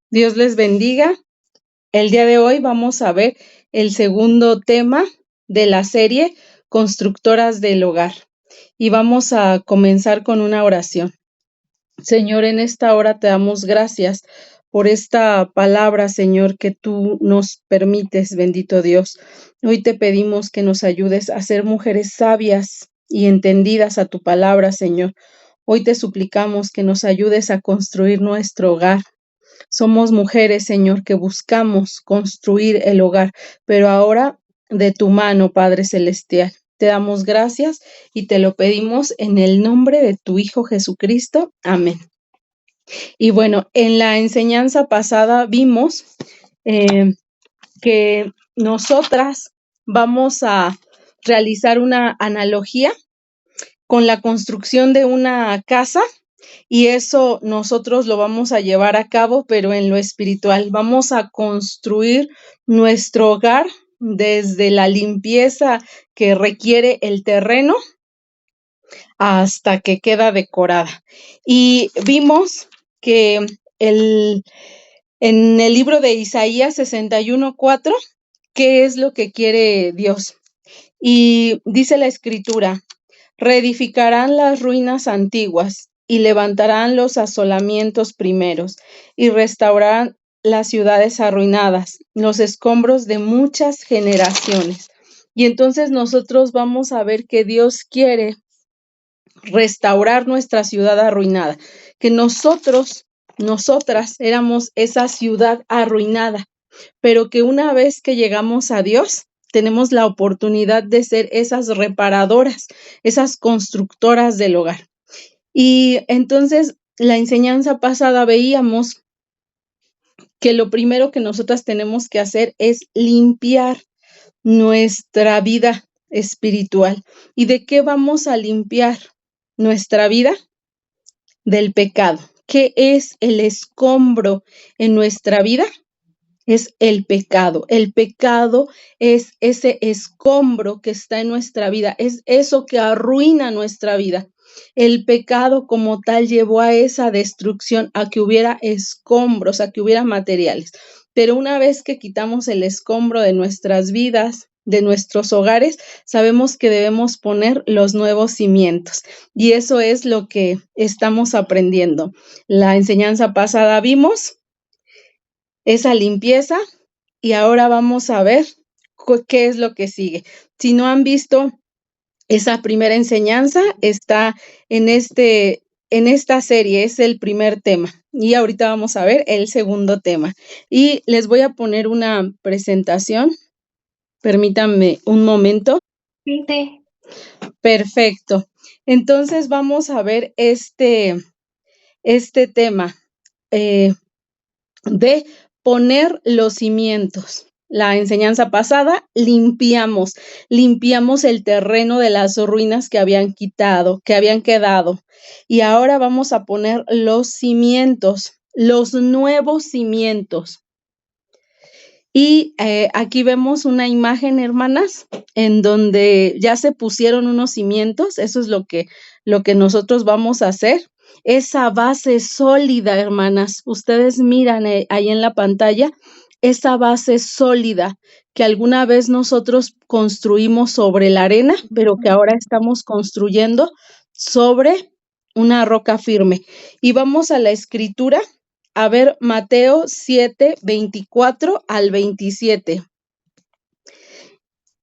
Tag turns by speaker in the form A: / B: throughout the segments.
A: Dios les bendiga. El día de hoy vamos a ver el segundo tema de la serie Constructoras del Hogar. Y vamos a comenzar con una oración. Señor, en esta hora te damos gracias por esta palabra, Señor, que tú nos permites, bendito Dios. Hoy te pedimos que nos ayudes a ser mujeres sabias y entendidas a tu palabra, Señor. Hoy te suplicamos que nos ayudes a construir nuestro hogar. Somos mujeres, Señor, que buscamos construir el hogar, pero ahora de tu mano, Padre Celestial. Te damos gracias y te lo pedimos en el nombre de tu Hijo Jesucristo. Amén. Y bueno, en la enseñanza pasada vimos que nosotras vamos a realizar una analogía con la construcción de una casa. Y eso nosotros lo vamos a llevar a cabo, pero en lo espiritual. Vamos a construir nuestro hogar desde la limpieza que requiere el terreno hasta que queda decorada. Y vimos que en el libro de Isaías 61:4, ¿qué es lo que quiere Dios? Y dice la escritura: reedificarán las ruinas antiguas y levantarán los asolamientos primeros y restaurarán las ciudades arruinadas, los escombros de muchas generaciones. Y entonces nosotros vamos a ver que Dios quiere restaurar nuestra ciudad arruinada, que nosotras éramos esa ciudad arruinada, pero que una vez que llegamos a Dios, tenemos la oportunidad de ser esas reparadoras, esas constructoras del hogar. Y entonces, la enseñanza pasada veíamos que lo primero que nosotras tenemos que hacer es limpiar nuestra vida espiritual. ¿Y de qué vamos a limpiar nuestra vida? Del pecado. ¿Qué es el escombro en nuestra vida? Es el pecado. El pecado es ese escombro que está en nuestra vida, es eso que arruina nuestra vida. El pecado como tal llevó a esa destrucción, a que hubiera escombros, a que hubiera materiales. Pero una vez que quitamos el escombro de nuestras vidas, de nuestros hogares, sabemos que debemos poner los nuevos cimientos. Y eso es lo que estamos aprendiendo. La enseñanza pasada vimos esa limpieza y ahora vamos a ver qué es lo que sigue. Si no han visto esa primera enseñanza, está en esta serie, es el primer tema. Y ahorita vamos a ver el segundo tema. Y les voy a poner una presentación. Permítanme un momento.
B: Sí.
A: Perfecto. Entonces vamos a ver este tema de poner los cimientos. La enseñanza pasada, limpiamos el terreno de las ruinas que habían quedado. Y ahora vamos a poner los cimientos, los nuevos cimientos. Y aquí vemos una imagen, hermanas, en donde ya se pusieron unos cimientos. Eso es lo que nosotros vamos a hacer. Esa base sólida, hermanas, ustedes miran ahí en la pantalla, esa base sólida que alguna vez nosotros construimos sobre la arena, pero que ahora estamos construyendo sobre una roca firme. Y vamos a la escritura, a ver Mateo 7, 24 al 27.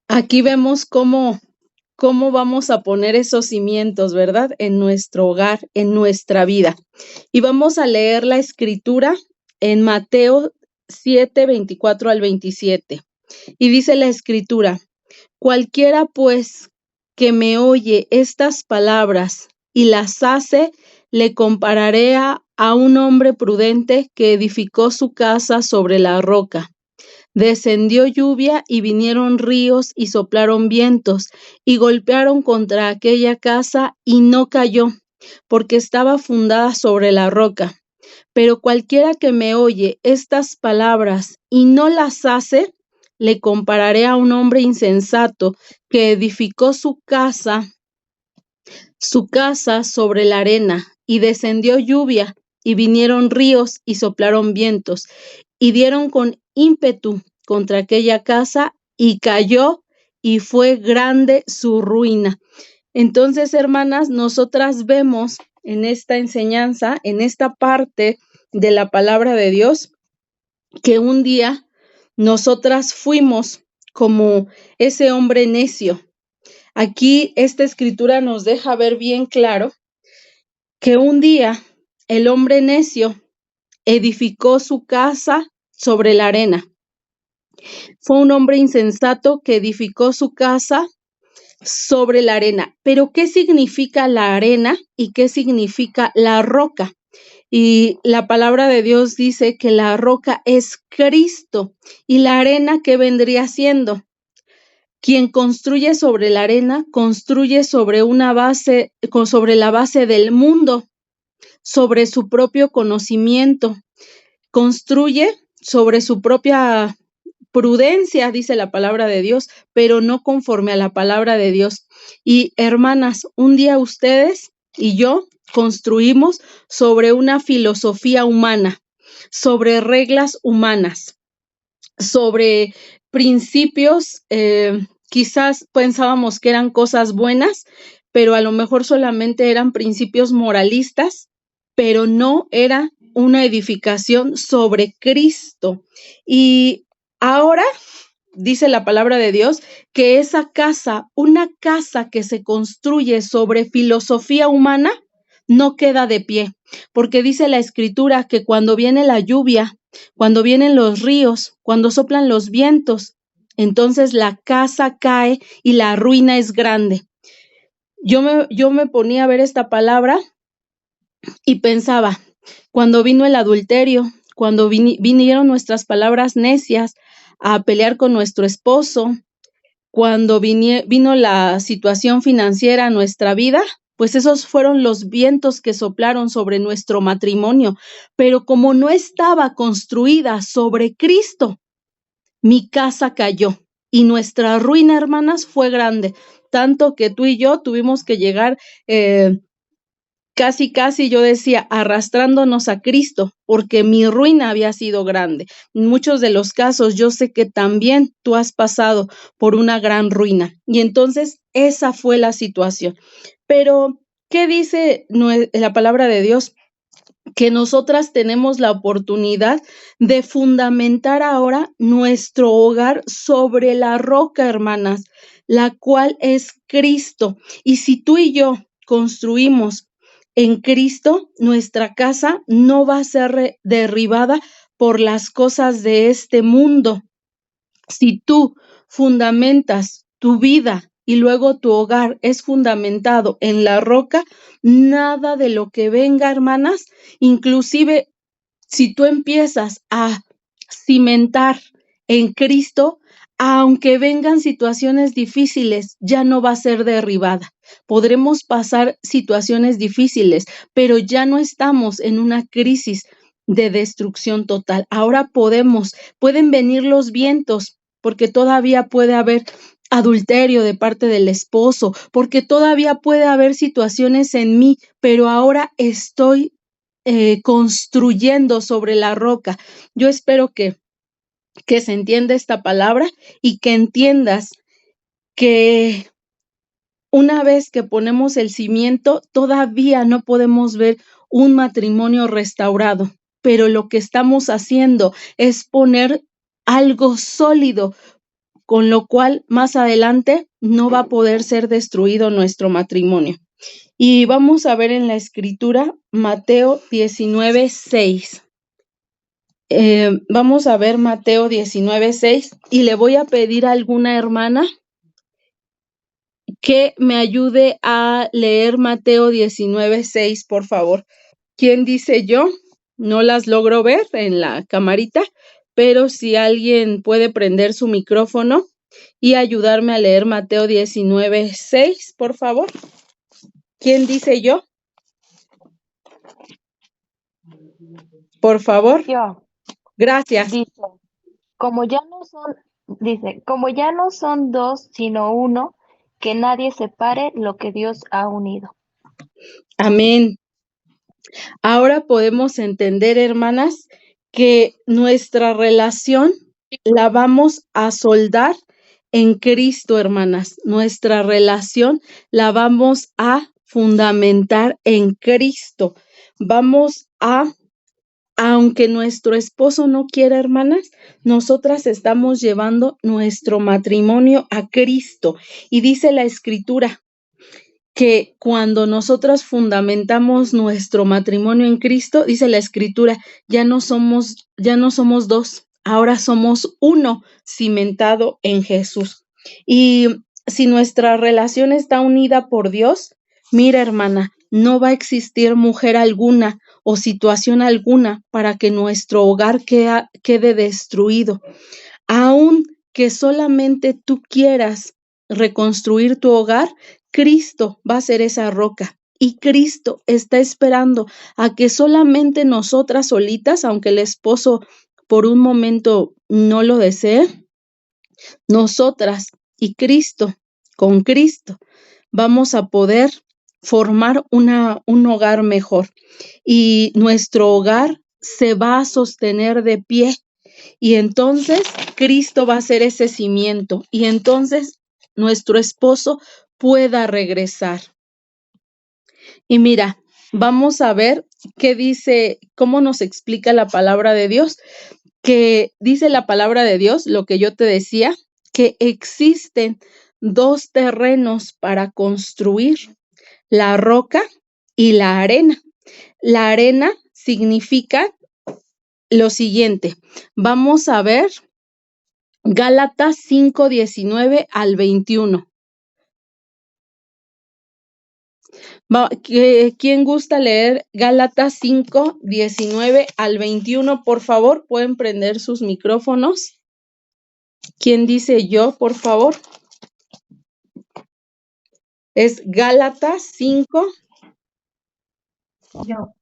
A: Aquí vemos cómo vamos a poner esos cimientos, ¿verdad? En nuestro hogar, en nuestra vida. Y vamos a leer la escritura en Mateo 7, 24 al 27. Y dice la escritura: cualquiera pues que me oye estas palabras y las hace, le compararé a un hombre prudente que edificó su casa sobre la roca. Descendió lluvia y vinieron ríos y soplaron vientos y golpearon contra aquella casa y no cayó, porque estaba fundada sobre la roca. Pero cualquiera que me oye estas palabras y no las hace, le compararé a un hombre insensato que edificó su casa sobre la arena, y descendió lluvia y vinieron ríos y soplaron vientos, y dieron con ímpetu contra aquella casa, y cayó, y fue grande su ruina. Entonces, hermanas, nosotras vemos en esta enseñanza, en esta parte de la palabra de Dios, que un día nosotras fuimos como ese hombre necio. Aquí esta escritura nos deja ver bien claro que un día el hombre necio edificó su casa sobre la arena. Fue un hombre insensato que edificó su casa sobre la arena. Pero ¿qué significa la arena y qué significa la roca? Y la palabra de Dios dice que la roca es Cristo y la arena, ¿qué vendría siendo? Quien construye sobre la arena, construye sobre una base, sobre la base del mundo, sobre su propio conocimiento, construye sobre su propia prudencia, dice la palabra de Dios, pero no conforme a la palabra de Dios. Y hermanas, un día ustedes y yo construimos sobre una filosofía humana, sobre reglas humanas, sobre principios, quizás pensábamos que eran cosas buenas, pero a lo mejor solamente eran principios moralistas, pero no era una edificación sobre Cristo. Y ahora dice la palabra de Dios que esa casa, una casa que se construye sobre filosofía humana, no queda de pie, porque dice la escritura que cuando viene la lluvia, cuando vienen los ríos, cuando soplan los vientos, entonces la casa cae y la ruina es grande. Yo me ponía a ver esta palabra y pensaba, cuando vino el adulterio, cuando vinieron nuestras palabras necias a pelear con nuestro esposo, cuando vino la situación financiera a nuestra vida, pues esos fueron los vientos que soplaron sobre nuestro matrimonio. Pero como no estaba construida sobre Cristo, mi casa cayó y nuestra ruina, hermanas, fue grande, tanto que tú y yo tuvimos que llegar casi yo decía, arrastrándonos a Cristo, porque mi ruina había sido grande. En muchos de los casos yo sé que también tú has pasado por una gran ruina. Y entonces esa fue la situación. Pero, ¿qué dice la palabra de Dios? Que nosotras tenemos la oportunidad de fundamentar ahora nuestro hogar sobre la roca, hermanas, la cual es Cristo. Y si tú y yo construimos en Cristo, nuestra casa no va a ser derribada por las cosas de este mundo. Si tú fundamentas tu vida y luego tu hogar es fundamentado en la roca, nada de lo que venga, hermanas, inclusive si tú empiezas a cimentar en Cristo, aunque vengan situaciones difíciles, ya no va a ser derribada. Podremos pasar situaciones difíciles, pero ya no estamos en una crisis de destrucción total. Ahora pueden venir los vientos, porque todavía puede haber adulterio de parte del esposo, porque todavía puede haber situaciones en mí, pero ahora estoy construyendo sobre la roca. Yo espero que se entienda esta palabra y que entiendas que una vez que ponemos el cimiento, todavía no podemos ver un matrimonio restaurado, pero lo que estamos haciendo es poner algo sólido, con lo cual más adelante no va a poder ser destruido nuestro matrimonio. Y vamos a ver en la escritura Mateo 19:6. Vamos a ver Mateo 19:6 y le voy a pedir a alguna hermana que me ayude a leer Mateo 19:6, por favor. ¿Quién dice yo? No las logro ver en la camarita, pero si alguien puede prender su micrófono y ayudarme a leer Mateo 19:6, por favor. ¿Quién dice yo? Por favor.
B: Yo,
A: Gracias.
B: dice, como ya no son dos, sino uno, que nadie separe lo que Dios ha unido.
A: Amén. Ahora podemos entender, hermanas, que nuestra relación la vamos a soldar en Cristo, hermanas. Nuestra relación la vamos a fundamentar en Cristo. Vamos a, aunque nuestro esposo no quiera, hermanas, nosotras estamos llevando nuestro matrimonio a Cristo. Y dice la Escritura que cuando nosotros fundamentamos nuestro matrimonio en Cristo, dice la Escritura, ya no somos dos, ahora somos uno, cimentado en Jesús. Y si nuestra relación está unida por Dios, mira, hermana, no va a existir mujer alguna o situación alguna para que nuestro hogar quede destruido. Aun que solamente tú quieras reconstruir tu hogar, Cristo va a ser esa roca. Y Cristo está esperando a que solamente nosotras solitas, aunque el esposo por un momento no lo desee, nosotras y Cristo, con Cristo, vamos a poder formar un hogar mejor. Y nuestro hogar se va a sostener de pie. Y entonces Cristo va a ser ese cimiento. Y entonces nuestro esposo pueda regresar. Y mira, vamos a ver qué dice, cómo nos explica la palabra de Dios, que dice la palabra de Dios, lo que yo te decía, que existen dos terrenos para construir, la roca y la arena. La arena significa lo siguiente. Vamos a ver Gálatas 5:19 al 21. ¿Quién gusta leer Gálatas 5:19 al 21? Por favor, pueden prender sus micrófonos. ¿Quién dice yo, por favor? Es Gálatas 5.
C: Yo.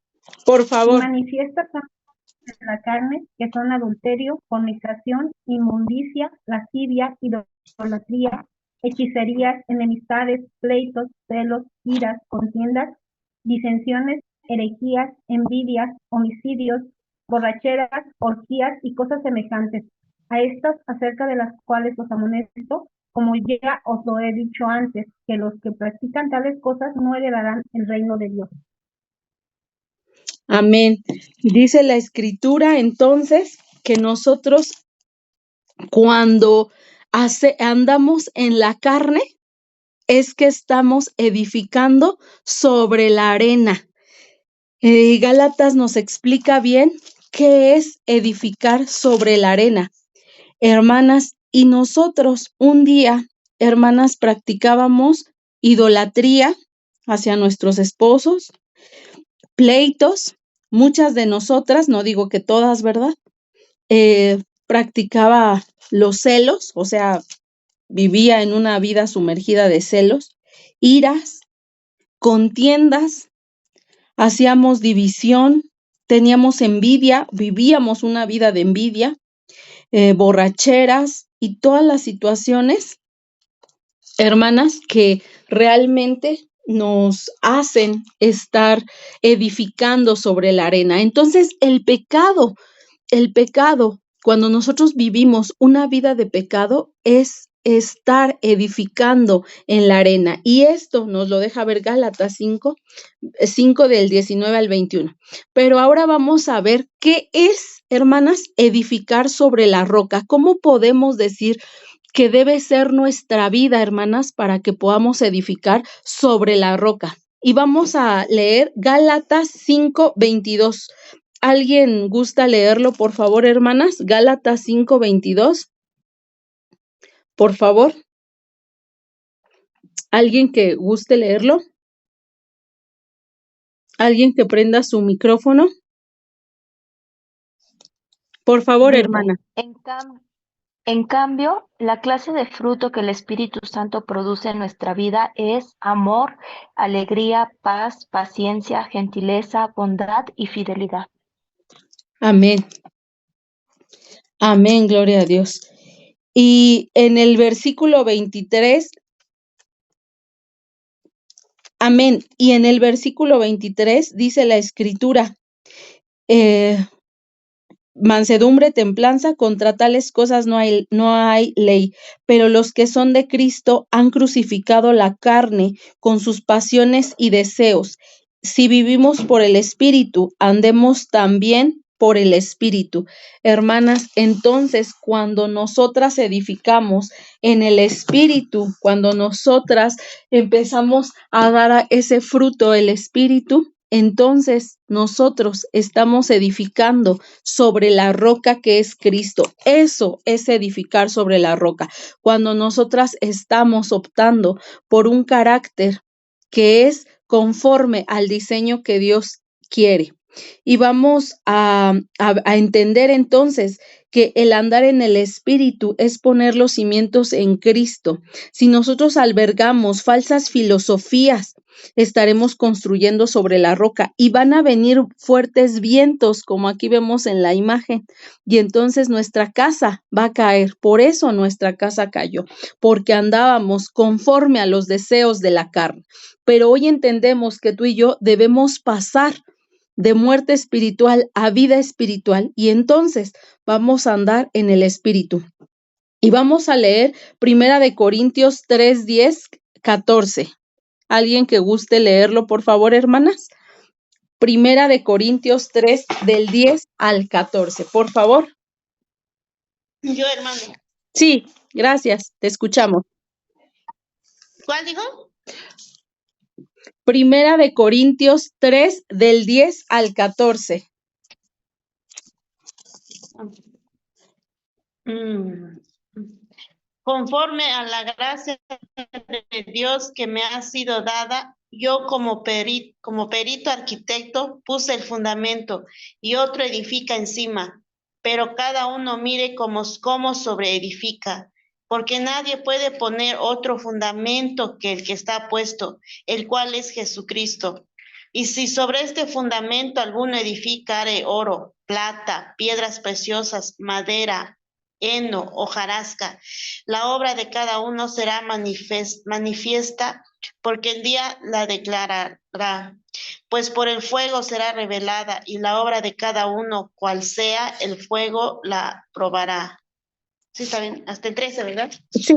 A: Por
C: Y
A: favor.
C: manifiestas de la carne, que son adulterio, fornicación, inmundicia, lascivia, idolatría, hechicerías, enemistades, pleitos, celos, iras, contiendas, disensiones, herejías, envidias, homicidios, borracheras, orgías y cosas semejantes. A estas, acerca de las cuales os amonesto, como ya os lo he dicho antes, que los que practican tales cosas no heredarán el reino de Dios.
A: Amén. Dice la Escritura entonces que nosotros cuando andamos en la carne es que estamos edificando sobre la arena. Gálatas nos explica bien qué es edificar sobre la arena. Hermanas, y nosotros un día, hermanas, practicábamos idolatría hacia nuestros esposos, pleitos. Muchas de nosotras, no digo que todas, ¿verdad? Practicaba los celos, o sea, vivía en una vida sumergida de celos, iras, contiendas, hacíamos división, teníamos envidia, vivíamos una vida de envidia, borracheras y todas las situaciones, hermanas, que realmente nos hacen estar edificando sobre la arena. Entonces, el pecado, cuando nosotros vivimos una vida de pecado, es estar edificando en la arena. Y esto nos lo deja ver Gálatas 5 del 19 al 21. Pero ahora vamos a ver qué es, hermanas, edificar sobre la roca. ¿Cómo podemos decir que debe ser nuestra vida, hermanas, para que podamos edificar sobre la roca? Y vamos a leer Gálatas 5:22. ¿Alguien gusta leerlo, por favor, hermanas? Gálatas 5:22. Por favor. ¿Alguien que guste leerlo? ¿Alguien que prenda su micrófono? Por favor,
B: Dice,
A: hermana.
B: En cambio, la clase de fruto que el Espíritu Santo produce en nuestra vida es amor, alegría, paz, paciencia, gentileza, bondad y fidelidad.
A: Amén. Amén, gloria a Dios. Y en el versículo 23 Amén. Y en el versículo 23 dice la Escritura, mansedumbre, templanza, contra tales cosas no hay ley, pero los que son de Cristo han crucificado la carne con sus pasiones y deseos. Si vivimos por el Espíritu, andemos también por el Espíritu. Hermanas, entonces cuando nosotras edificamos en el Espíritu, cuando nosotras empezamos a dar ese fruto del Espíritu, entonces nosotros estamos edificando sobre la roca que es Cristo. Eso es edificar sobre la roca. Cuando nosotras estamos optando por un carácter que es conforme al diseño que Dios quiere. Y vamos a entender entonces que el andar en el Espíritu es poner los cimientos en Cristo. Si nosotros albergamos falsas filosofías, estaremos construyendo sobre la roca y van a venir fuertes vientos, como aquí vemos en la imagen, y entonces nuestra casa va a caer. Por eso nuestra casa cayó, porque andábamos conforme a los deseos de la carne. Pero hoy entendemos que tú y yo debemos pasar de muerte espiritual a vida espiritual, y entonces vamos a andar en el Espíritu. Y vamos a leer 1 Corintios 3, 10, 14. ¿Alguien que guste leerlo, por favor, hermanas? 1 Corintios 3, del 10 al 14, por favor.
D: Yo, hermano.
A: Sí, gracias, te escuchamos.
D: ¿Cuál dijo?
A: 1 Corintios 3, del 10 al 14.
D: Conforme a la gracia de Dios que me ha sido dada, yo como perito arquitecto puse el fundamento y otro edifica encima, pero cada uno mire cómo sobreedifica, porque nadie puede poner otro fundamento que el que está puesto, el cual es Jesucristo. Y si sobre este fundamento alguno edificare oro, plata, piedras preciosas, madera, heno, hojarasca, la obra de cada uno será manifiesta, porque el día la declarará, pues por el fuego será revelada, y la obra de cada uno, cual sea, el fuego la probará. Sí, está bien, hasta el 13, ¿verdad?
A: Sí.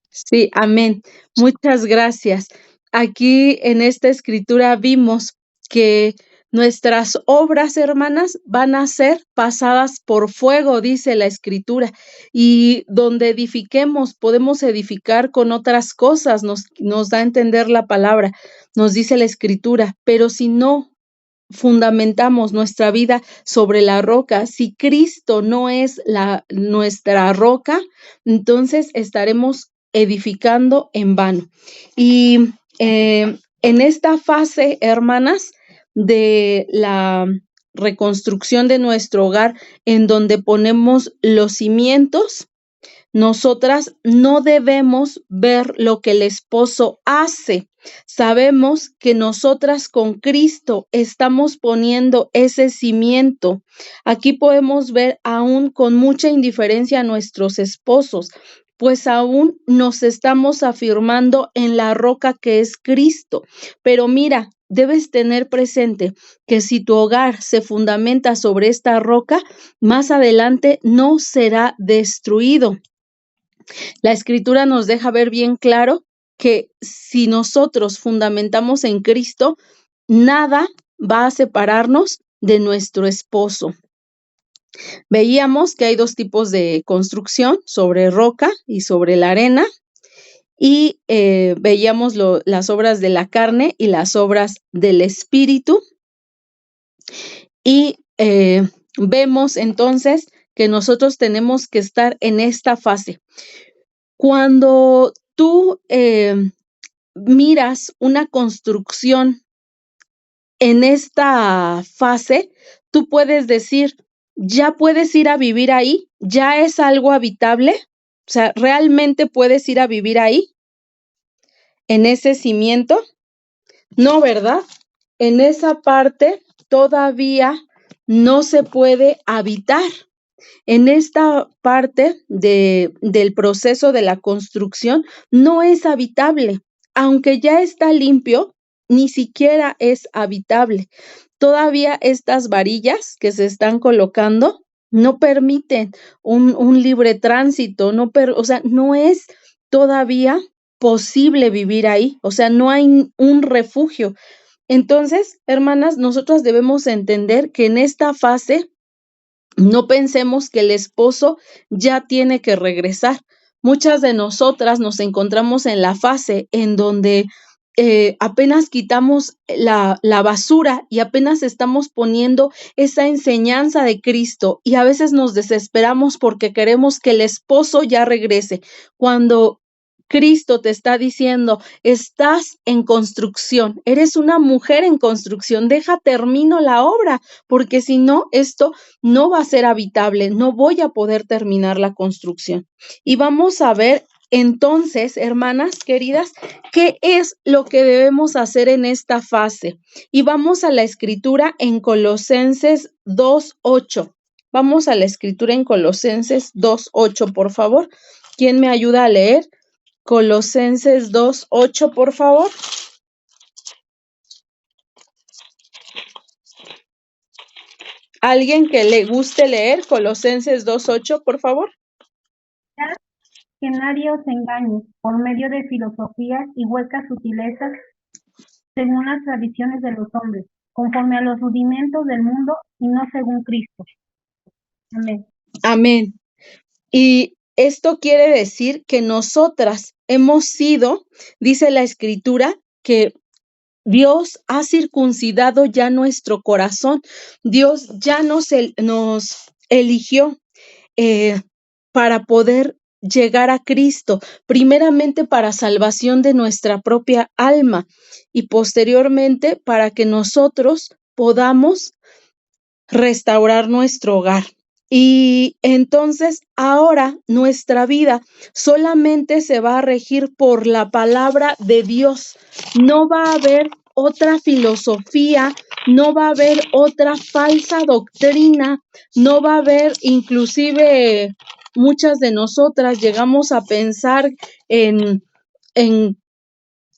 A: Sí, amén. Muchas gracias. Aquí en esta escritura vimos que nuestras obras, hermanas, van a ser pasadas por fuego, dice la escritura, y donde edifiquemos, podemos edificar con otras cosas, nos da a entender la palabra, nos dice la escritura, pero si no fundamentamos nuestra vida sobre la roca, si Cristo no es nuestra roca, entonces estaremos edificando en vano. Y en esta fase, hermanas, de la reconstrucción de nuestro hogar, en donde ponemos los cimientos, nosotras no debemos ver lo que el esposo hace. Sabemos que nosotras con Cristo estamos poniendo ese cimiento. Aquí podemos ver aún con mucha indiferencia a nuestros esposos, pues aún nos estamos afirmando en la roca que es Cristo. Pero mira, debes tener presente que si tu hogar se fundamenta sobre esta roca, más adelante no será destruido. La escritura nos deja ver bien claro que si nosotros fundamentamos en Cristo, nada va a separarnos de nuestro esposo. Veíamos que hay dos tipos de construcción, sobre roca y sobre la arena, y veíamos las obras de la carne y las obras del espíritu, y vemos entonces que nosotros tenemos que estar en esta fase. Cuando tú miras una construcción en esta fase, tú puedes decir, ¿ya puedes ir a vivir ahí? ¿Ya es algo habitable? O sea, ¿realmente puedes ir a vivir ahí? ¿En ese cimiento? No, ¿verdad? En esa parte todavía no se puede habitar. En esta parte del proceso de la construcción no es habitable. aunque ya está limpio, ni siquiera es habitable. Todavía estas varillas que se están colocando no permiten un libre tránsito, o sea, no es todavía posible vivir ahí, o sea, no hay un refugio. Entonces, hermanas, nosotras debemos entender que en esta fase no pensemos que el esposo ya tiene que regresar. Muchas de nosotras nos encontramos en la fase en donde apenas quitamos la basura y apenas estamos poniendo esa enseñanza de Cristo, y a veces nos desesperamos porque queremos que el esposo ya regrese, cuando Cristo te está diciendo: estás en construcción, eres una mujer en construcción, termino la obra, porque si no, esto no va a ser habitable, no voy a poder terminar la construcción. Y vamos a ver entonces, hermanas queridas, qué es lo que debemos hacer en esta fase. Y vamos a la escritura en Colosenses 2:8. Vamos a la escritura en Colosenses 2:8, por favor. ¿Quién me ayuda a leer? Colosenses 2:8, por favor. ¿Alguien que le guste leer Colosenses 2:8, por favor?
C: Que nadie os engañe por medio de filosofías y huecas sutilezas según las tradiciones de los hombres, conforme a los rudimentos del mundo y no según Cristo. Amén.
A: Amén. Y esto quiere decir que nosotras hemos sido, dice la escritura, que Dios ha circuncidado ya nuestro corazón. Dios ya nos eligió para poder llegar a Cristo, primeramente para salvación de nuestra propia alma y posteriormente para que nosotros podamos restaurar nuestro hogar. Y entonces ahora nuestra vida solamente se va a regir por la palabra de Dios. No va a haber otra filosofía, no va a haber otra falsa doctrina, no va a haber, inclusive muchas de nosotras llegamos a pensar en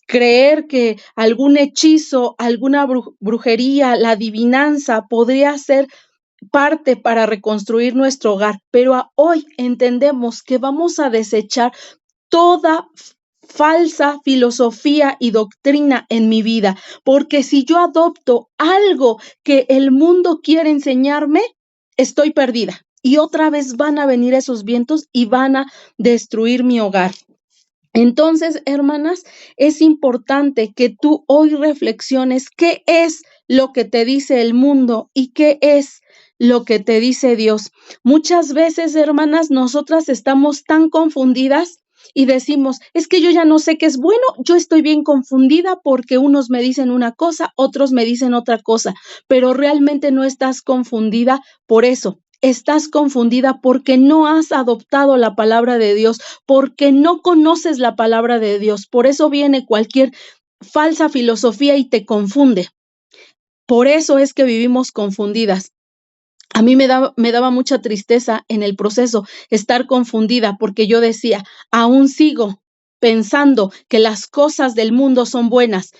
A: creer que algún hechizo, alguna brujería, la adivinanza podría ser parte para reconstruir nuestro hogar, pero hoy entendemos que vamos a desechar toda falsa filosofía y doctrina en mi vida, porque si yo adopto algo que el mundo quiere enseñarme, estoy perdida y otra vez van a venir esos vientos y van a destruir mi hogar. Entonces, hermanas, es importante que tú hoy reflexiones qué es lo que te dice el mundo y qué es lo que te dice Dios. Muchas veces, hermanas, nosotras estamos tan confundidas y decimos: es que yo ya no sé qué es bueno, yo estoy bien confundida porque unos me dicen una cosa, otros me dicen otra cosa, pero realmente no estás confundida por eso. Estás confundida porque no has adoptado la palabra de Dios, porque no conoces la palabra de Dios. Por eso viene cualquier falsa filosofía y te confunde. Por eso es que vivimos confundidas. A mí me daba mucha tristeza en el proceso estar confundida, porque yo decía: aún sigo pensando que las cosas del mundo son buenas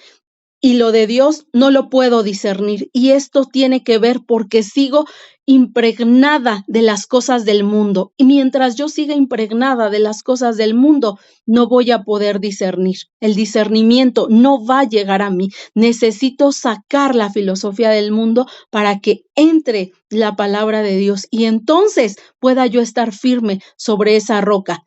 A: y lo de Dios no lo puedo discernir. Y esto tiene que ver porque sigo impregnada de las cosas del mundo. Y mientras yo siga impregnada de las cosas del mundo, no voy a poder discernir. El discernimiento no va a llegar a mí. Necesito sacar la filosofía del mundo para que entre la palabra de Dios y entonces pueda yo estar firme sobre esa roca.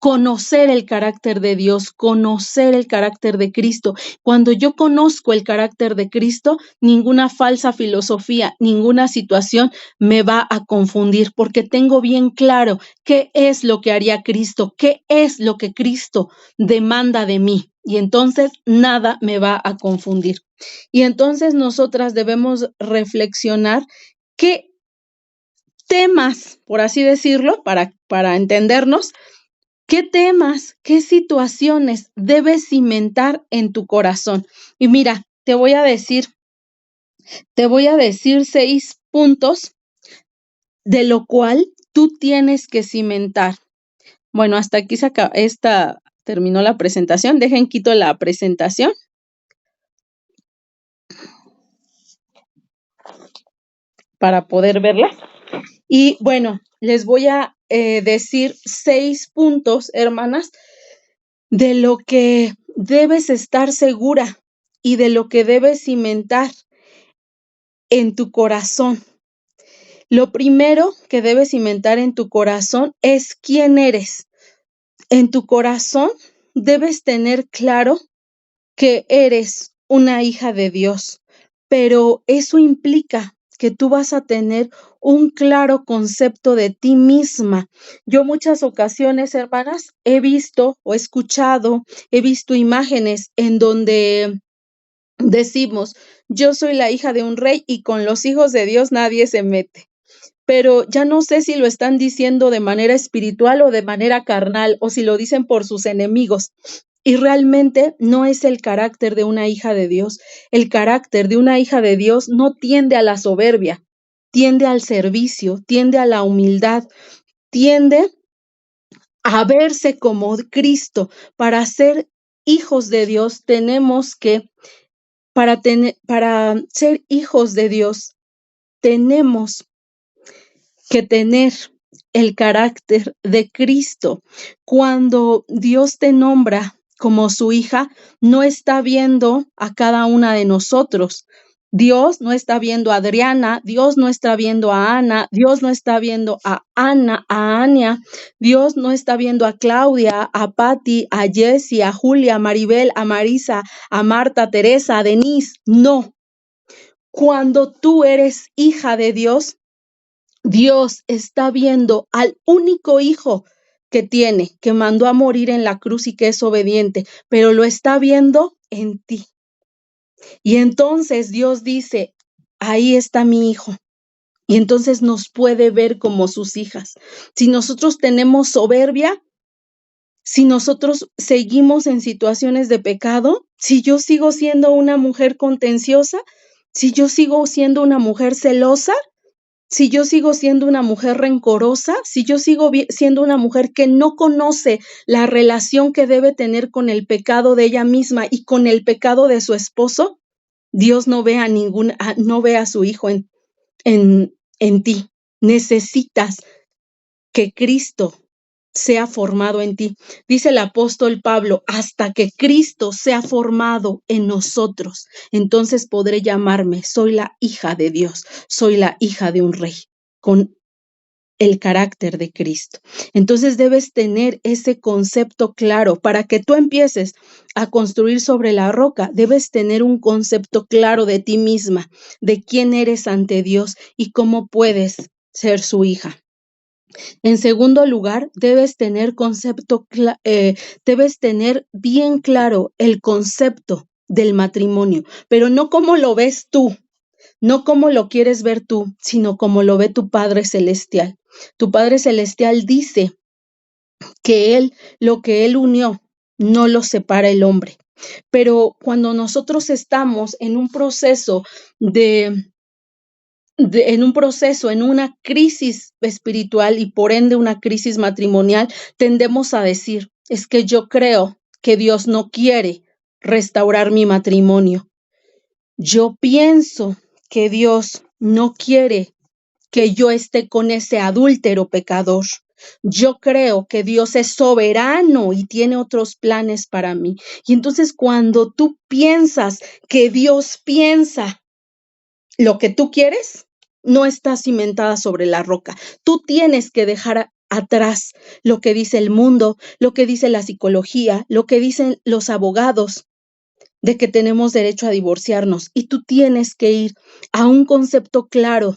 A: Conocer el carácter de Dios, conocer el carácter de Cristo. Cuando yo conozco el carácter de Cristo, ninguna falsa filosofía, ninguna situación me va a confundir, porque tengo bien claro qué es lo que haría Cristo, qué es lo que Cristo demanda de mí. Y entonces nada me va a confundir. Y entonces nosotras debemos reflexionar qué temas, por así decirlo, para entendernos, ¿qué temas, qué situaciones debes cimentar en tu corazón? Y mira, te voy a decir 6 puntos de lo cual tú tienes que cimentar. Bueno, hasta aquí se acaba terminó la presentación. Dejen quito la presentación. Para poder verla. Y bueno, les voy a decir 6 puntos, hermanas, de lo que debes estar segura y de lo que debes cimentar en tu corazón. Lo primero que debes cimentar en tu corazón es quién eres. En tu corazón debes tener claro que eres una hija de Dios, pero eso implica que tú vas a tener un claro concepto de ti misma. Yo muchas ocasiones, hermanas, he visto o escuchado, he visto imágenes en donde decimos, yo soy la hija de un rey y con los hijos de Dios nadie se mete. Pero ya no sé si lo están diciendo de manera espiritual o de manera carnal, o si lo dicen por sus enemigos. Y realmente no es el carácter de una hija de Dios. El carácter de una hija de Dios no tiende a la soberbia, tiende al servicio, tiende a la humildad, tiende a verse como Cristo. Para ser hijos de Dios tenemos que, para ser hijos de Dios, tenemos que tener el carácter de Cristo. Cuando Dios te nombra como su hija, no está viendo a cada una de nosotros. Dios no está viendo a Adriana, Dios no está viendo a Ana, Dios no está viendo a Ana, a Ania, Dios no está viendo a Claudia, a Patti, a Jessie, a Julia, a Maribel, a Marisa, a Marta, a Teresa, a Denise. No. Cuando tú eres hija de Dios, Dios está viendo al único hijo que tiene, que mandó a morir en la cruz y que es obediente, pero lo está viendo en ti. Y entonces Dios dice, ahí está mi hijo. Y entonces nos puede ver como sus hijas. Si nosotros tenemos soberbia, si nosotros seguimos en situaciones de pecado, si yo sigo siendo una mujer contenciosa, si yo sigo siendo una mujer celosa, si yo sigo siendo una mujer rencorosa, si yo sigo siendo una mujer que no conoce la relación que debe tener con el pecado de ella misma y con el pecado de su esposo, Dios no ve no ve a su hijo en ti. Necesitas que Cristo sea formado en ti. Dice el apóstol Pablo, hasta que Cristo sea formado en nosotros, entonces podré llamarme, soy la hija de Dios, soy la hija de un rey, con el carácter de Cristo. Entonces debes tener ese concepto claro. Para que tú empieces a construir sobre la roca, debes tener un concepto claro de ti misma, de quién eres ante Dios y cómo puedes ser su hija. En segundo lugar, debes tener bien claro el concepto del matrimonio, pero no como lo ves tú, no como lo quieres ver tú, sino como lo ve tu Padre Celestial. Tu Padre Celestial dice que lo que Él unió, no lo separa el hombre. Pero cuando nosotros estamos en un proceso en una crisis espiritual y por ende una crisis matrimonial, tendemos a decir, es que yo creo que Dios no quiere restaurar mi matrimonio. Yo pienso que Dios no quiere que yo esté con ese adúltero pecador. Yo creo que Dios es soberano y tiene otros planes para mí. Y entonces cuando tú piensas que Dios piensa lo que tú quieres, no está cimentada sobre la roca. Tú tienes que dejar atrás lo que dice el mundo, lo que dice la psicología, lo que dicen los abogados de que tenemos derecho a divorciarnos. Y tú tienes que ir a un concepto claro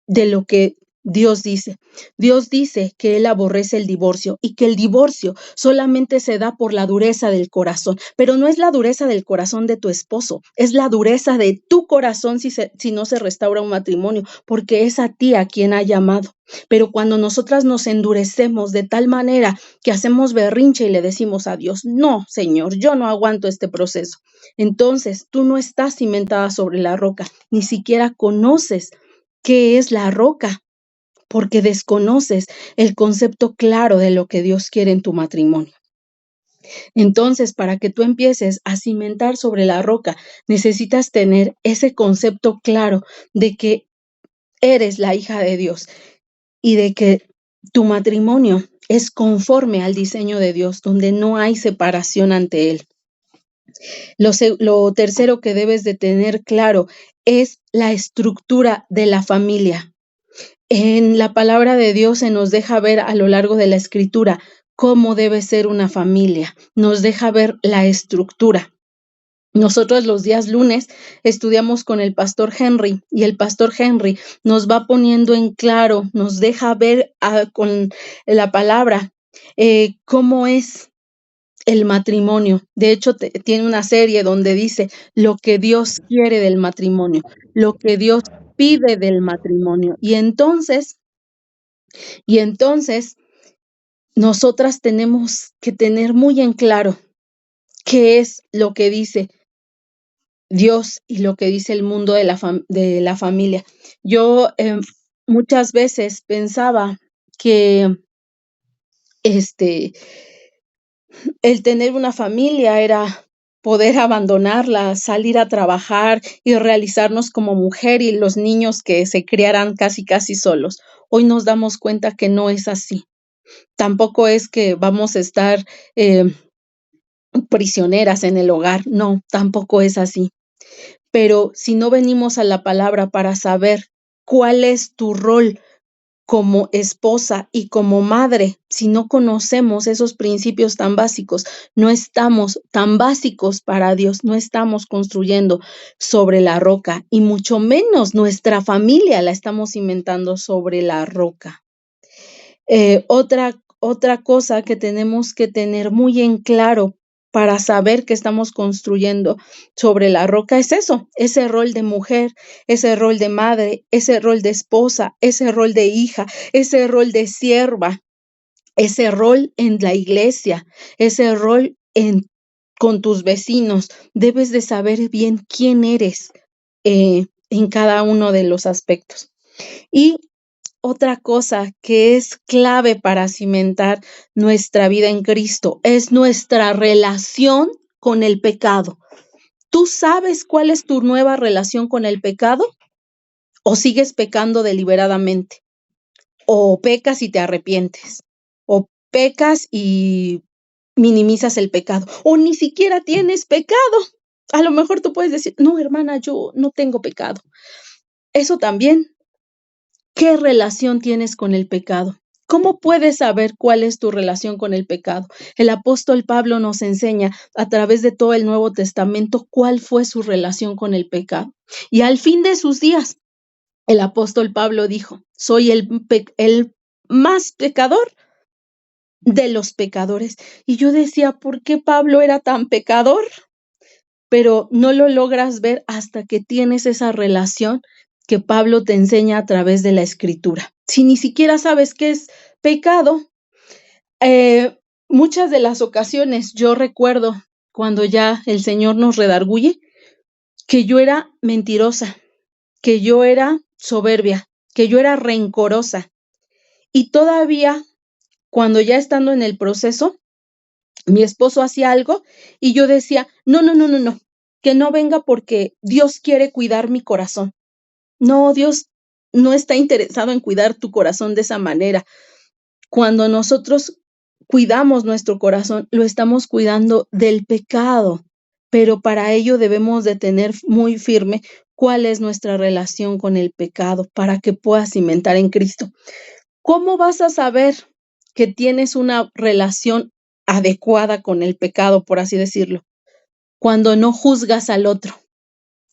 A: de lo que Dios dice. Dios dice que Él aborrece el divorcio y que el divorcio solamente se da por la dureza del corazón, pero no es la dureza del corazón de tu esposo, es la dureza de tu corazón si no se restaura un matrimonio, porque es a ti a quien ha llamado. Pero cuando nosotras nos endurecemos de tal manera que hacemos berrinche y le decimos a Dios, no, Señor, yo no aguanto este proceso. Entonces tú no estás cimentada sobre la roca, ni siquiera conoces qué es la roca, porque desconoces el concepto claro de lo que Dios quiere en tu matrimonio. Entonces, para que tú empieces a cimentar sobre la roca, necesitas tener ese concepto claro de que eres la hija de Dios y de que tu matrimonio es conforme al diseño de Dios, donde no hay separación ante Él. Lo tercero que debes de tener claro es la estructura de la familia. En la palabra de Dios se nos deja ver a lo largo de la escritura cómo debe ser una familia. Nos deja ver la estructura. Nosotros los días lunes estudiamos con el pastor Henry y el pastor Henry nos va poniendo en claro, nos deja ver con la palabra cómo es el matrimonio. De hecho, tiene una serie donde dice lo que Dios quiere del matrimonio, lo que Dios pide del matrimonio. Y entonces, nosotras tenemos que tener muy en claro qué es lo que dice Dios y lo que dice el mundo de la familia. Yo muchas veces pensaba que el tener una familia era poder abandonarla, salir a trabajar y realizarnos como mujer y los niños que se criaran casi solos. Hoy nos damos cuenta que no es así. Tampoco es que vamos a estar prisioneras en el hogar. No, tampoco es así. Pero si no venimos a la palabra para saber cuál es tu rol como esposa y como madre, si no conocemos esos principios tan básicos, no estamos tan básicos para Dios, no estamos construyendo sobre la roca y mucho menos nuestra familia la estamos cimentando sobre la roca. Otra cosa que tenemos que tener muy en claro para saber que estamos construyendo sobre la roca es eso, ese rol de mujer, ese rol de madre, ese rol de esposa, ese rol de hija, ese rol de sierva, ese rol en la iglesia, ese rol con tus vecinos. Debes de saber bien quién eres en cada uno de los aspectos. Y otra cosa que es clave para cimentar nuestra vida en Cristo es nuestra relación con el pecado. ¿Tú sabes cuál es tu nueva relación con el pecado? ¿O sigues pecando deliberadamente? ¿O pecas y te arrepientes? ¿O pecas y minimizas el pecado? ¿O ni siquiera tienes pecado? A lo mejor tú puedes decir, no, hermana, yo no tengo pecado. Eso también. ¿Qué relación tienes con el pecado? ¿Cómo puedes saber cuál es tu relación con el pecado? El apóstol Pablo nos enseña a través de todo el Nuevo Testamento cuál fue su relación con el pecado. Y al fin de sus días, el apóstol Pablo dijo, soy el más pecador de los pecadores. Y yo decía, ¿por qué Pablo era tan pecador? Pero no lo logras ver hasta que tienes esa relación que Pablo te enseña a través de la escritura. Si ni siquiera sabes qué es pecado, muchas de las ocasiones yo recuerdo cuando ya el Señor nos redarguye, que yo era mentirosa, que yo era soberbia, que yo era rencorosa. Y todavía, cuando ya estando en el proceso, mi esposo hacía algo y yo decía, no, que no venga porque Dios quiere cuidar mi corazón. No, Dios no está interesado en cuidar tu corazón de esa manera. Cuando nosotros cuidamos nuestro corazón, lo estamos cuidando del pecado, pero para ello debemos de tener muy firme cuál es nuestra relación con el pecado para que puedas cimentar en Cristo. ¿Cómo vas a saber que tienes una relación adecuada con el pecado, por así decirlo? Cuando no juzgas al otro.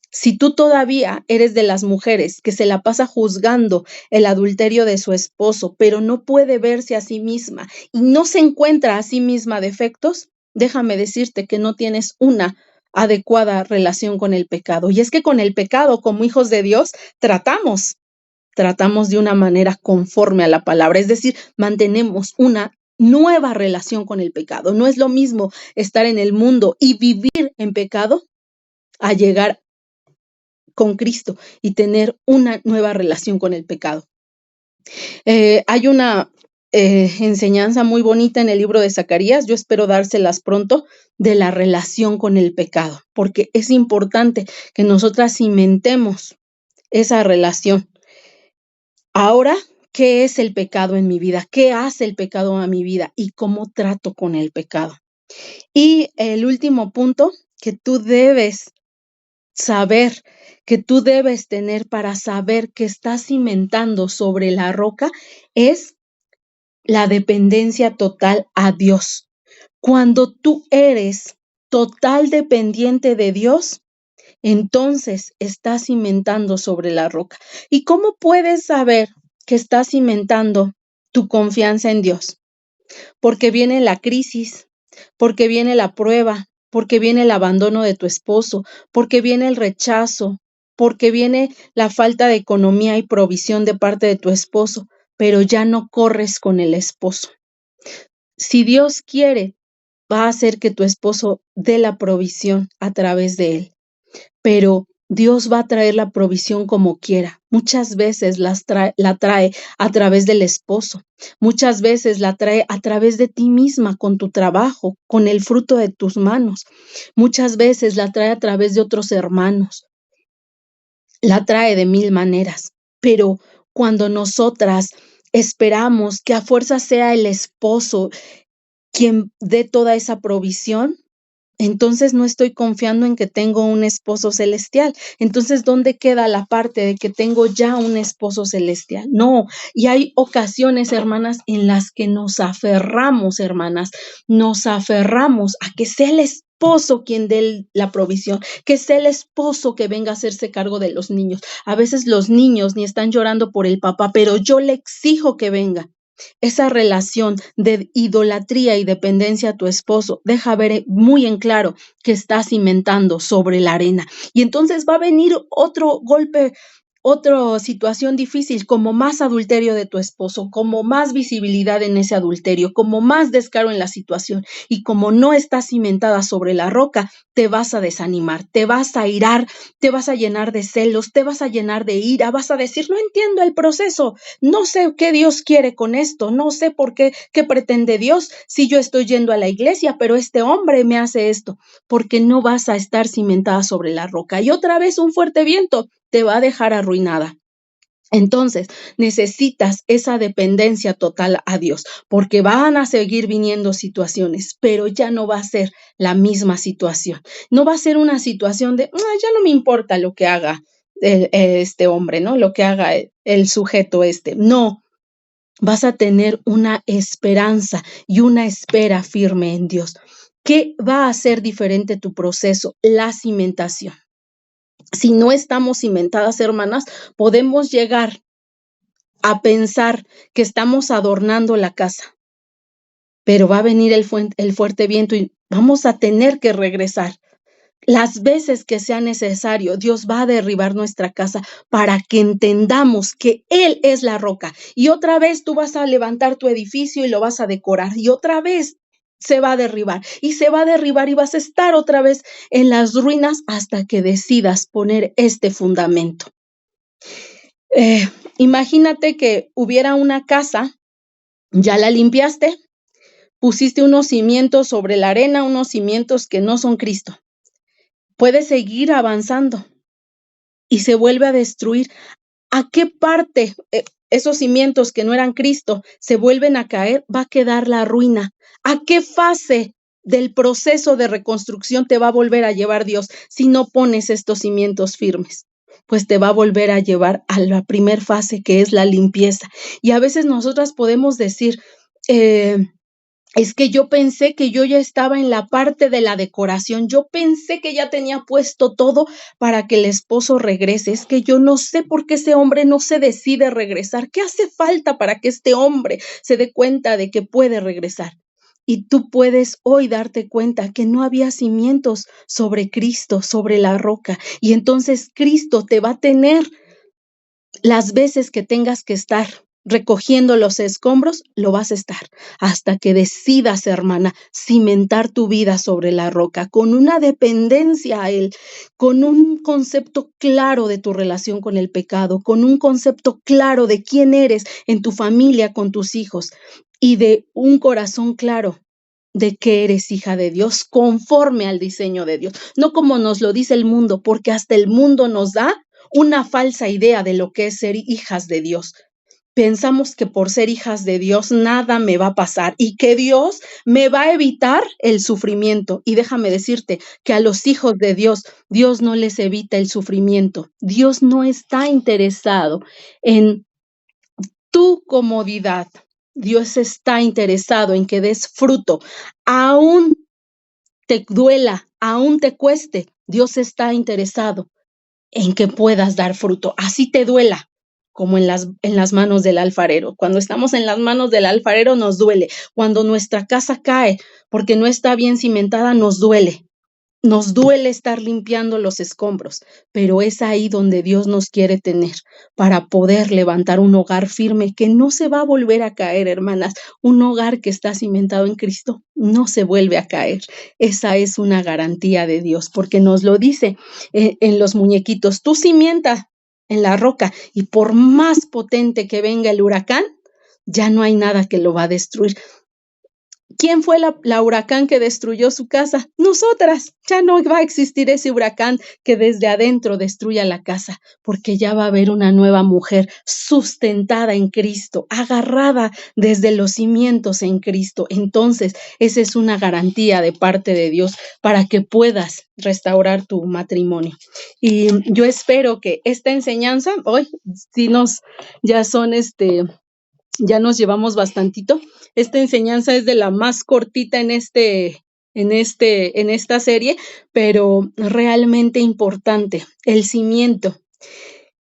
A: Si tú todavía eres de las mujeres que se la pasa juzgando el adulterio de su esposo, pero no puede verse a sí misma y no se encuentra a sí misma defectos, déjame decirte que no tienes una adecuada relación con el pecado. Y es que con el pecado, como hijos de Dios, tratamos de una manera conforme a la palabra, es decir, mantenemos una nueva relación con el pecado. No es lo mismo estar en el mundo y vivir en pecado a llegar con Cristo y tener una nueva relación con el pecado. Hay una enseñanza muy bonita en el libro de Zacarías. Yo espero dárselas pronto, de la relación con el pecado, porque es importante que nosotras cimentemos esa relación. Ahora, ¿qué es el pecado en mi vida? ¿Qué hace el pecado a mi vida? ¿Y cómo trato con el pecado? Y el último punto que tú debes saber, que tú debes tener para saber que estás cimentando sobre la roca, es la dependencia total a Dios. Cuando tú eres total dependiente de Dios, entonces estás cimentando sobre la roca. ¿Y cómo puedes saber que estás cimentando tu confianza en Dios? Porque viene la crisis, porque viene la prueba, porque viene el abandono de tu esposo, porque viene el rechazo, porque viene la falta de economía y provisión de parte de tu esposo, pero ya no corres con el esposo. Si Dios quiere, va a hacer que tu esposo dé la provisión a través de él, pero Dios va a traer la provisión como quiera. Muchas veces la trae a través del esposo, muchas veces la trae a través de ti misma, con tu trabajo, con el fruto de tus manos. Muchas veces la trae a través de otros hermanos, la trae de mil maneras, pero cuando nosotras esperamos que a fuerza sea el esposo quien dé toda esa provisión, entonces no estoy confiando en que tengo un esposo celestial. Entonces, ¿dónde queda la parte de que tengo ya un esposo celestial? No, y hay ocasiones, hermanas, en las que nos aferramos, hermanas, nos aferramos a que sea el esposo quien dé la provisión, que sea el esposo que venga a hacerse cargo de los niños. A veces los niños ni están llorando por el papá, pero yo le exijo que venga. Esa relación de idolatría y dependencia a tu esposo deja ver muy en claro que estás cimentando sobre la arena. Y entonces va a venir otro golpe, otra situación difícil, como más adulterio de tu esposo, como más visibilidad en ese adulterio, como más descaro en la situación. Y como no estás cimentada sobre la roca, te vas a desanimar, te vas a irar, te vas a llenar de celos, te vas a llenar de ira, vas a decir, no entiendo el proceso, no sé qué Dios quiere con esto, no sé por qué pretende Dios si yo estoy yendo a la iglesia, pero este hombre me hace esto, porque no vas a estar cimentada sobre la roca. Y otra vez un fuerte viento te va a dejar arruinada. Entonces, necesitas esa dependencia total a Dios, porque van a seguir viniendo situaciones, pero ya no va a ser la misma situación. No va a ser una situación de, ya no me importa lo que haga este hombre, ¿no? Lo que haga el sujeto este. No, vas a tener una esperanza y una espera firme en Dios. ¿Qué va a hacer diferente tu proceso? La cimentación. Si no estamos cimentadas, hermanas, podemos llegar a pensar que estamos adornando la casa, pero va a venir el fuerte viento y vamos a tener que regresar. Las veces que sea necesario, Dios va a derribar nuestra casa para que entendamos que Él es la roca. Y otra vez tú vas a levantar tu edificio y lo vas a decorar. Y otra vez se va a derribar. Y se va a derribar y vas a estar otra vez en las ruinas hasta que decidas poner este fundamento. Imagínate que hubiera una casa, ya la limpiaste, pusiste unos cimientos sobre la arena, unos cimientos que no son Cristo. Puedes seguir avanzando y se vuelve a destruir. ¿A qué parte esos cimientos que no eran Cristo se vuelven a caer? Va a quedar la ruina. ¿A qué fase del proceso de reconstrucción te va a volver a llevar Dios si no pones estos cimientos firmes? Pues te va a volver a llevar a la primer fase, que es la limpieza. Y a veces nosotras podemos decir, es que yo pensé que yo ya estaba en la parte de la decoración, yo pensé que ya tenía puesto todo para que el esposo regrese. Es que yo no sé por qué ese hombre no se decide regresar. ¿Qué hace falta para que este hombre se dé cuenta de que puede regresar? Y tú puedes hoy darte cuenta que no había cimientos sobre Cristo, sobre la roca. Y entonces Cristo te va a tener las veces que tengas que estar recogiendo los escombros, lo vas a estar hasta que decidas, hermana, cimentar tu vida sobre la roca, con una dependencia a Él, con un concepto claro de tu relación con el pecado, con un concepto claro de quién eres en tu familia, con tus hijos, y de un corazón claro de que eres hija de Dios, conforme al diseño de Dios, no como nos lo dice el mundo, porque hasta el mundo nos da una falsa idea de lo que es ser hijas de Dios. Pensamos que por ser hijas de Dios nada me va a pasar y que Dios me va a evitar el sufrimiento. Y déjame decirte que a los hijos de Dios, Dios no les evita el sufrimiento. Dios no está interesado en tu comodidad. Dios está interesado en que des fruto, aún te duela, aún te cueste. Dios está interesado en que puedas dar fruto, así te duela, como en las manos del alfarero. Cuando estamos en las manos del alfarero nos duele. Cuando nuestra casa cae porque no está bien cimentada, nos duele. Nos duele estar limpiando los escombros, pero es ahí donde Dios nos quiere tener para poder levantar un hogar firme que no se va a volver a caer, hermanas. Un hogar que está cimentado en Cristo no se vuelve a caer. Esa es una garantía de Dios, porque nos lo dice en los muñequitos. Tú cimienta en la roca y por más potente que venga el huracán, ya no hay nada que lo va a destruir. ¿Quién fue la huracán que destruyó su casa? Nosotras. Ya no va a existir ese huracán que desde adentro destruya la casa, porque ya va a haber una nueva mujer sustentada en Cristo, agarrada desde los cimientos en Cristo. Entonces, esa es una garantía de parte de Dios para que puedas restaurar tu matrimonio. Y yo espero que esta enseñanza, hoy sí ya nos llevamos bastantito. Esta enseñanza es de la más cortita en esta serie, pero realmente importante, el cimiento.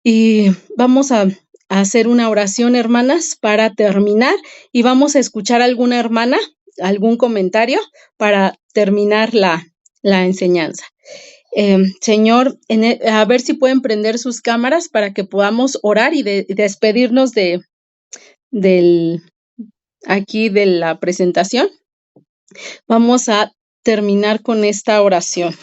A: Y vamos a hacer una oración, hermanas, para terminar, y vamos a escuchar a alguna hermana, algún comentario para terminar la enseñanza. Señor, a ver si pueden prender sus cámaras para que podamos orar y despedirnos de la presentación. Vamos a terminar con esta oración.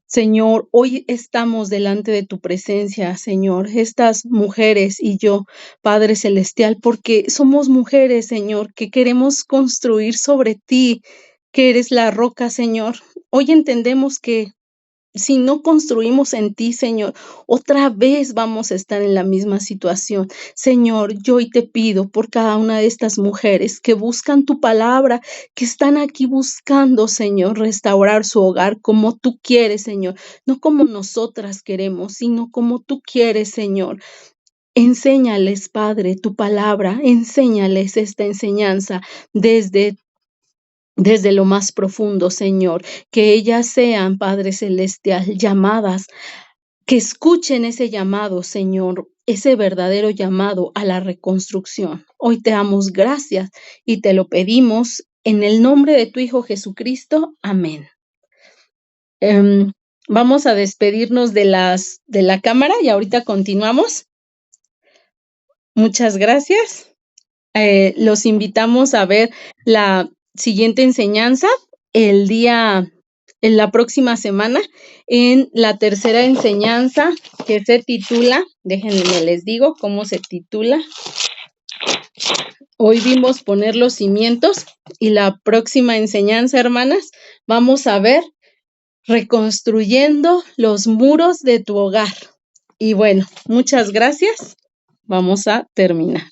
A: Señor, hoy estamos delante de tu presencia, Señor, estas mujeres y yo, Padre Celestial, porque somos mujeres, Señor, que queremos construir sobre ti, que eres la roca, Señor. Hoy entendemos que si no construimos en ti, Señor, otra vez vamos a estar en la misma situación. Señor, yo hoy te pido por cada una de estas mujeres que buscan tu palabra, que están aquí buscando, Señor, restaurar su hogar como tú quieres, Señor. No como nosotras queremos, sino como tú quieres, Señor. Enséñales, Padre, tu palabra, enséñales esta enseñanza desde lo más profundo, Señor, que ellas sean, Padre Celestial, llamadas, que escuchen ese llamado, Señor, ese verdadero llamado a la reconstrucción. Hoy te damos gracias y te lo pedimos en el nombre de tu Hijo Jesucristo. Amén. Vamos a despedirnos de la cámara y ahorita continuamos. Muchas gracias. Los invitamos a ver la siguiente enseñanza en la próxima semana, en la tercera enseñanza que se titula, déjenme les digo cómo se titula. Hoy vimos poner los cimientos y la próxima enseñanza, hermanas, vamos a ver reconstruyendo los muros de tu hogar. Y bueno, muchas gracias. Vamos a terminar.